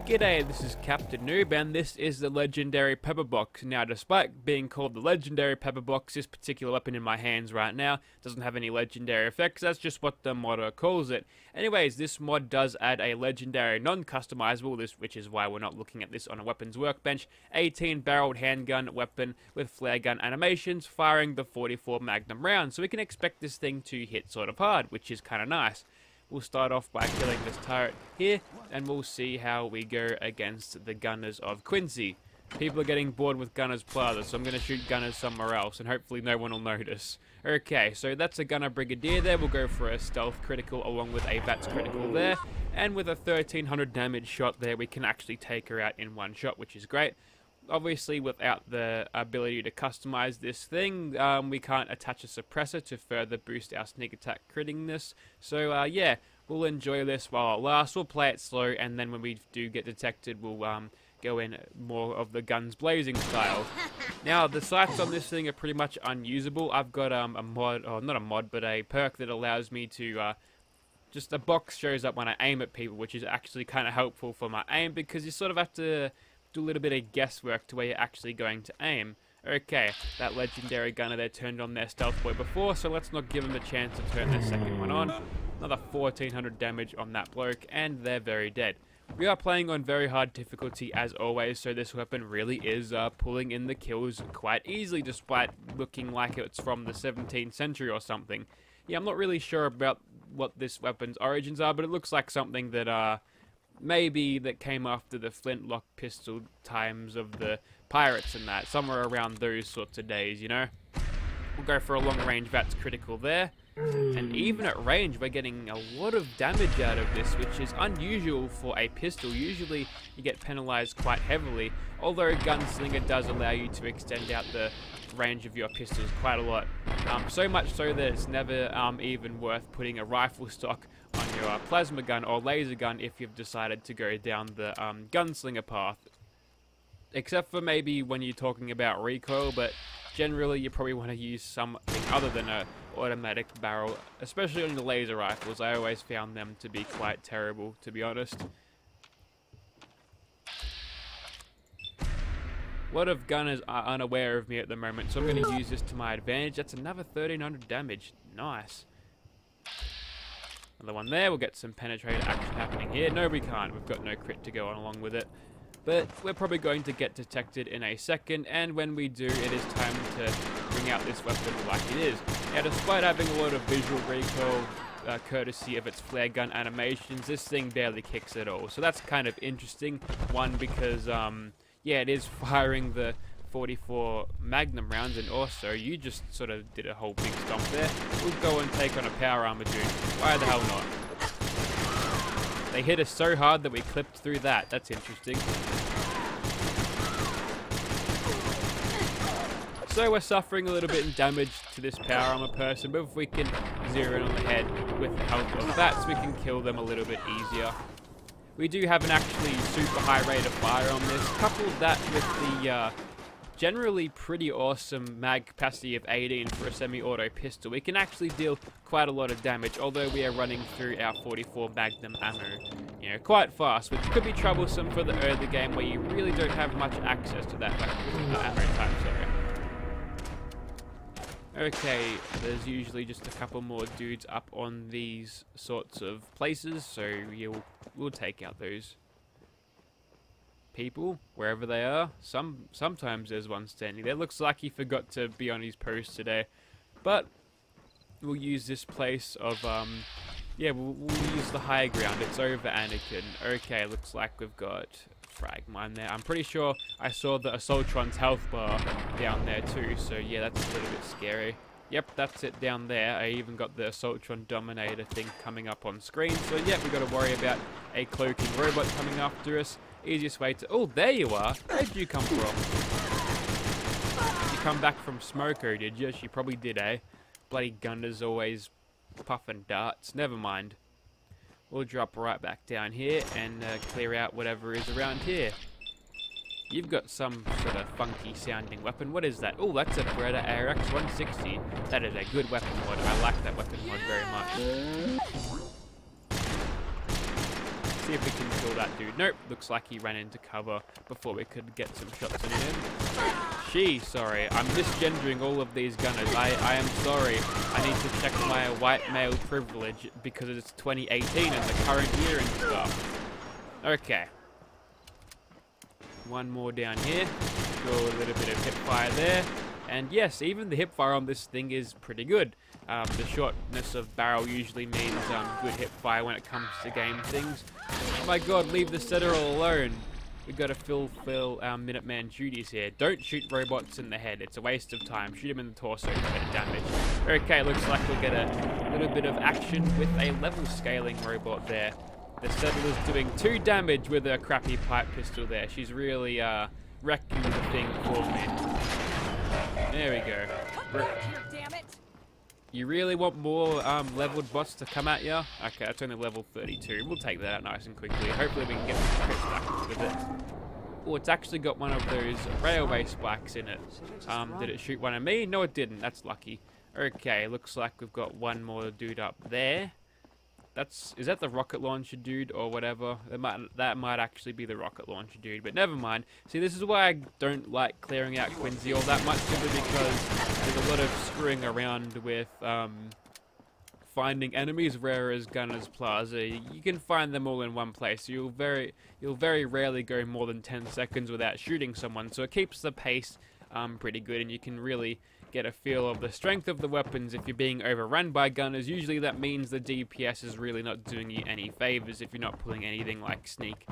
G'day, this is Captainoob, and this is the legendary Pepperbox. Now, despite being called the legendary Pepperbox, this particular weapon in my hands right now doesn't have any legendary effects. That's just what the modder calls it. Anyways, this mod does add a legendary non-customizable, which is why we're not looking at this on a weapons workbench, 18-barreled handgun weapon with flare gun animations firing the 44 Magnum rounds. So we can expect this thing to hit sort of hard, which is kind of nice. We'll start off by killing this turret here, and we'll see how we go against the gunners of Quincy. People are getting bored with Gunners Plaza, so I'm going to shoot Gunners somewhere else, and hopefully no one will notice. Okay, so that's a Gunner Brigadier there. We'll go for a Stealth Critical along with a VATS Critical there. And with a 1300 damage shot there, we can actually take her out in one shot, which is great. Obviously, without the ability to customize this thing, we can't attach a suppressor to further boost our sneak attack crittingness. So, yeah, we'll enjoy this while it lasts. We'll play it slow, and then when we do get detected, we'll go in more of the guns blazing style. Now, the sights on this thing are pretty much unusable. I've got a mod, or not a mod, but a perk that allows me to just a box shows up when I aim at people, which is actually kind of helpful for my aim, because you sort of have to do a little bit of guesswork to where you're actually going to aim. Okay, that legendary gunner there turned on their stealth boy before, so let's not give them a chance to turn their second one on. Another 1400 damage on that bloke, and they're very dead. We are playing on very hard difficulty as always, so this weapon really is pulling in the kills quite easily, despite looking like it's from the 17th century or something. Yeah, I'm not really sure about what this weapon's origins are, but it looks like something that maybe that came after the flintlock pistol times of the pirates and that, somewhere around those sorts of days, you know. We'll go for a long range VATS critical there, and even at range we're getting a lot of damage out of this, which is unusual for a pistol. Usually you get penalized quite heavily, although Gunslinger does allow you to extend out the range of your pistols quite a lot. So much so that it's never even worth putting a rifle stock on your plasma gun or laser gun if you've decided to go down the gunslinger path. Except for maybe when you're talking about recoil, but generally you probably want to use something other than a automatic barrel, especially on the laser rifles. I always found them to be quite terrible, to be honest. A lot of gunners are unaware of me at the moment, so I'm going to use this to my advantage. That's another 1300 damage. Nice. Another one there. We'll get some penetrator action happening here. No, we can't. We've got no crit to go on along with it. But we're probably going to get detected in a second, and when we do, it is time to bring out this weapon like it is. Now, despite having a lot of visual recoil, courtesy of its flare gun animations, this thing barely kicks at all. So that's kind of interesting. One, because yeah, it is firing the 44 Magnum rounds, and also you just sort of did a whole big stomp there. We'll go and take on a power armor dude. Why the hell not? They hit us so hard that we clipped through that. That's interesting. So we're suffering a little bit in damage to this power armor person, but if we can zero in on the head with the help of VATS, we can kill them a little bit easier. We do have an actually super high rate of fire on this. Couple that with the generally pretty awesome mag capacity of 18 for a semi-auto pistol, we can actually deal quite a lot of damage, although we are running through our 44 Magnum ammo, you know, quite fast, which could be troublesome for the early game where you really don't have much access to that ammo type, sorry. Okay, there's usually just a couple more dudes up on these sorts of places, so we'll take out those people wherever they are. Sometimes there's one standing there. Looks like he forgot to be on his post today, but we'll use this place of yeah, we'll use the high ground. It's over Anakin. Okay, looks like we've got frag mine there. I'm pretty sure I saw the Assaultron's health bar down there too, so yeah, that's a little bit scary. Yep, that's it down there. I even got the Assaultron Dominator thing coming up on screen, so yeah, we've got to worry about a cloaking robot coming after us. Easiest way to... Oh, there you are! Where did you come from? You come back from Smoko, did you? She probably did, eh? Bloody Gunners always puffing darts. Never mind. We'll drop right back down here and clear out whatever is around here. You've got some sort of funky sounding weapon. What is that? Oh, that's a Beretta ARX 160. That is a good weapon mod. I like that weapon mod very much. see if we can kill that dude. Nope, looks like he ran into cover before we could get some shots in him. Sorry, I'm misgendering all of these gunners. I am sorry. I need to check my white male privilege because it's 2018 and the current year and stuff. Okay. One more down here. Go a little bit of hip fire there. And yes, even the hip fire on this thing is pretty good. The shortness of barrel usually means good hip fire when it comes to game things. Oh my god, leave the setter alone. We gotta fulfill our Minuteman duties here. Don't shoot robots in the head. It's a waste of time. Shoot them in the torso for better damage. Okay, looks like we'll get a little bit of action with a level scaling robot there. The settler's doing 2 damage with a crappy pipe pistol there. She's really wrecking the thing for me. There we go. You really want more leveled bots to come at you? Okay, that's only level 32. We'll take that out nice and quickly. Hopefully we can get some crits back with it. Oh, it's actually got one of those railway spikes in it. Did it shoot one of me? No, it didn't. That's lucky. Okay, looks like we've got one more dude up there. Is that the rocket launcher dude or whatever? That might actually be the rocket launcher dude, but never mind. See, this is why I don't like clearing out Quincy all that much, simply because there's a lot of screwing around with finding enemies, whereas Gunner's Plaza, you can find them all in one place. You'll very rarely go more than 10 seconds without shooting someone, so it keeps the pace pretty good, and you can really get a feel of the strength of the weapons if you're being overrun by gunners. Usually that means the DPS is really not doing you any favors if you're not pulling anything like sneak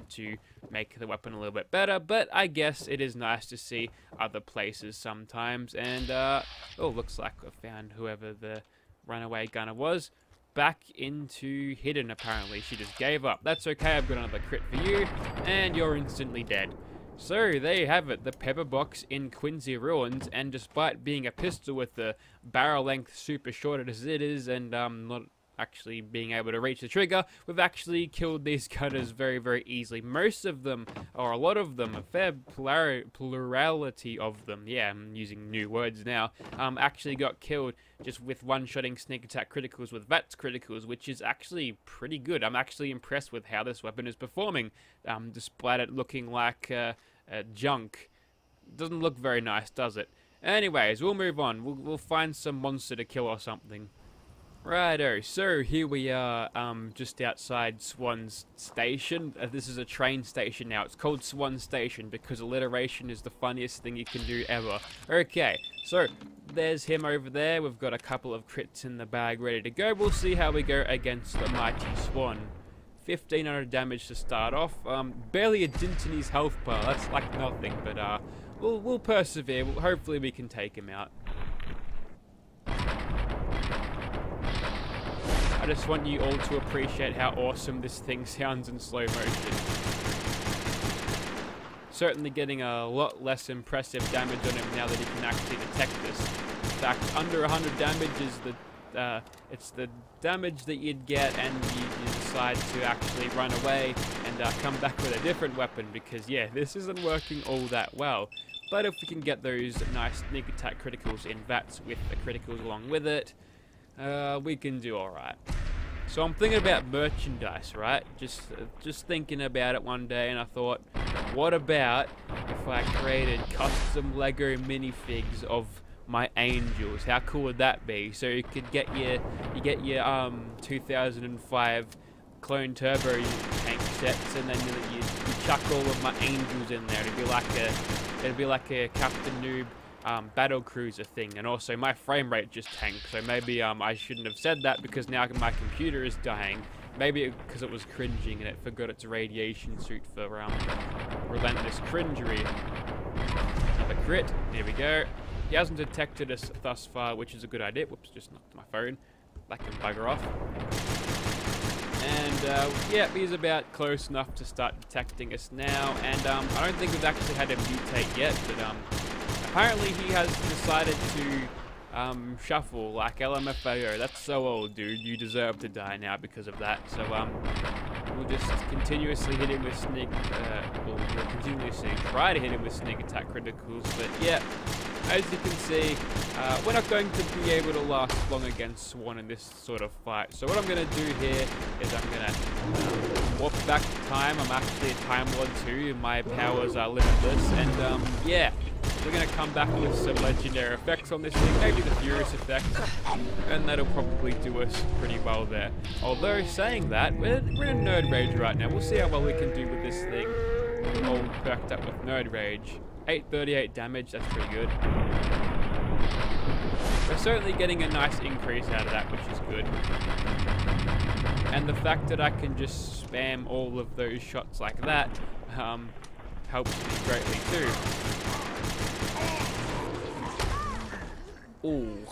to make the weapon a little bit better, but I guess it is nice to see other places sometimes. And oh, looks like I found whoever the runaway gunner was back into hidden. Apparently she just gave up. That's okay, I've got another crit for you and you're instantly dead. So there you have it, the Pepperbox in Quincy Ruins, and despite being a pistol with the barrel length super short as it is, and not actually being able to reach the trigger, we've actually killed these gunners very easily. Most of them, or a lot of them, a fair plurality of them, yeah, I'm using new words now, actually got killed just with one-shotting sneak attack criticals with VATS criticals, which is actually pretty good. I'm actually impressed with how this weapon is performing, despite it looking like junk. Doesn't look very nice, does it? Anyways, we'll move on. We'll find some monster to kill or something. Righto, so here we are just outside Swan's Station. This is a train station now. It's called Swan Station because alliteration is the funniest thing you can do ever. Okay, so there's him over there. We've got a couple of crits in the bag ready to go. We'll see how we go against the mighty Swan. 1500 damage to start off. Barely a dint in his health bar. That's like nothing, but we'll persevere. Hopefully we can take him out. I just want you all to appreciate how awesome this thing sounds in slow motion. Certainly getting a lot less impressive damage on him now that he can actually detect this. In fact, under 100 damage is it's the damage that you'd get and you decide to actually run away and come back with a different weapon, because yeah, this isn't working all that well. But if we can get those nice sneak attack criticals in VATS with the criticals along with it, we can do alright. So I'm thinking about merchandise, right? Just thinking about it one day, and I thought, what about if I created custom Lego minifigs of my angels? How cool would that be? So you could get your 2005 clone turbo tank sets, and then you chuck all of my angels in there. It'd be like a Captainoob battle cruiser thing. And also my frame rate just tanked, so maybe I shouldn't have said that, because now my computer is dying. Maybe because it was cringing and it forgot its radiation suit for relentless cringery. Another crit. There we go. He hasn't detected us thus far, which is a good idea. Whoops, just knocked my phone. That can bugger off. And yeah, he's about close enough to start detecting us now. And I don't think we've actually had him mutate yet, but apparently he has decided to shuffle like LMFAO. That's so old, dude. You deserve to die now because of that. So we'll just continuously hit him with sneak. We'll continuously try to hit him with sneak attack criticals. But yeah, as you can see, we're not going to be able to last long against Swan in this sort of fight. So what I'm going to do here is I'm going to warp back to time. I'm actually a Time Lord too. My powers are limitless. And yeah, we're going to come back with some legendary effects on this thing. Maybe the Furious effect. And that'll probably do us pretty well there. Although saying that, we're in Nerd Rage right now. We'll see how well we can do with this thing. All backed up with Nerd Rage. 838 damage, that's pretty good. We're certainly getting a nice increase out of that, which is good. And the fact that I can just spam all of those shots like that helps me greatly too. Ooh,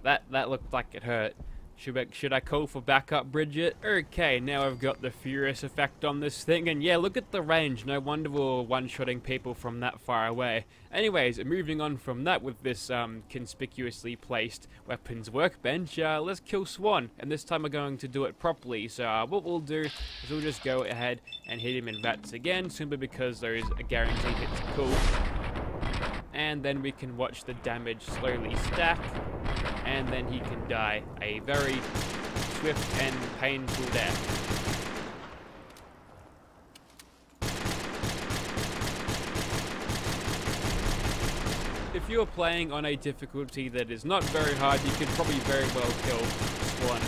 that looked like it hurt. Should I call for backup, Bridget? Okay, now I've got the Furious effect on this thing, and yeah, look at the range. No wonder we're one-shotting people from that far away. Anyways, moving on from that with this conspicuously placed weapons workbench, let's kill Swan, and this time we're going to do it properly. So what we'll do is we'll just go ahead and hit him in VATS again, simply because those guaranteed hits are cool. And then we can watch the damage slowly stack, and then he can die a very swift and painful death. If you're playing on a difficulty that is not very hard, you can probably very well kill Swan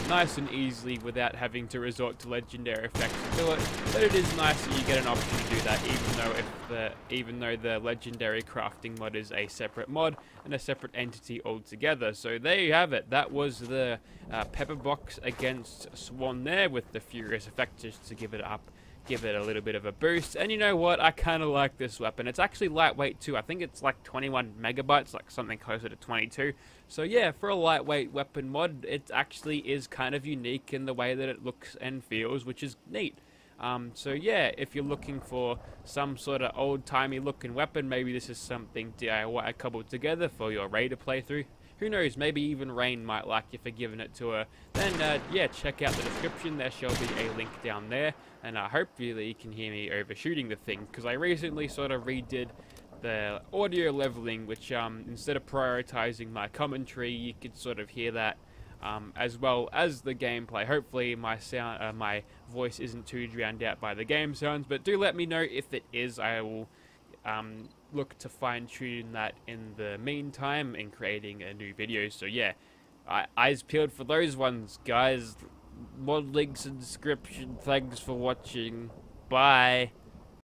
nice and easily without having to resort to legendary effects to do it. But it is nice that you get an option to do that, even though the legendary crafting mod is a separate mod and a separate entity altogether. So there you have it. That was the Pepperbox against Swan there with the Furious effect, just to give it a little bit of a boost. And you know what, I kind of like this weapon. It's actually lightweight too. I think it's like 21 megabytes, like something closer to 22. So yeah, for a lightweight weapon mod, it actually is kind of unique in the way that it looks and feels, which is neat. So yeah, if you're looking for some sort of old-timey looking weapon, maybe this is something DIY cobbled together for your Raider playthrough. Who knows, maybe even Rain might like you for giving it to her. Then, yeah, check out the description. There shall be a link down there. And hopefully you can hear me overshooting the thing, because I recently sort of redid the audio leveling, which instead of prioritizing my commentary, you could sort of hear that as well as the gameplay. Hopefully my voice isn't too drowned out by the game sounds, but do let me know if it is. I will look to fine-tune that in the meantime in creating a new video. So yeah, eyes peeled for those ones, guys. Mod links and description. Thanks for watching. Bye.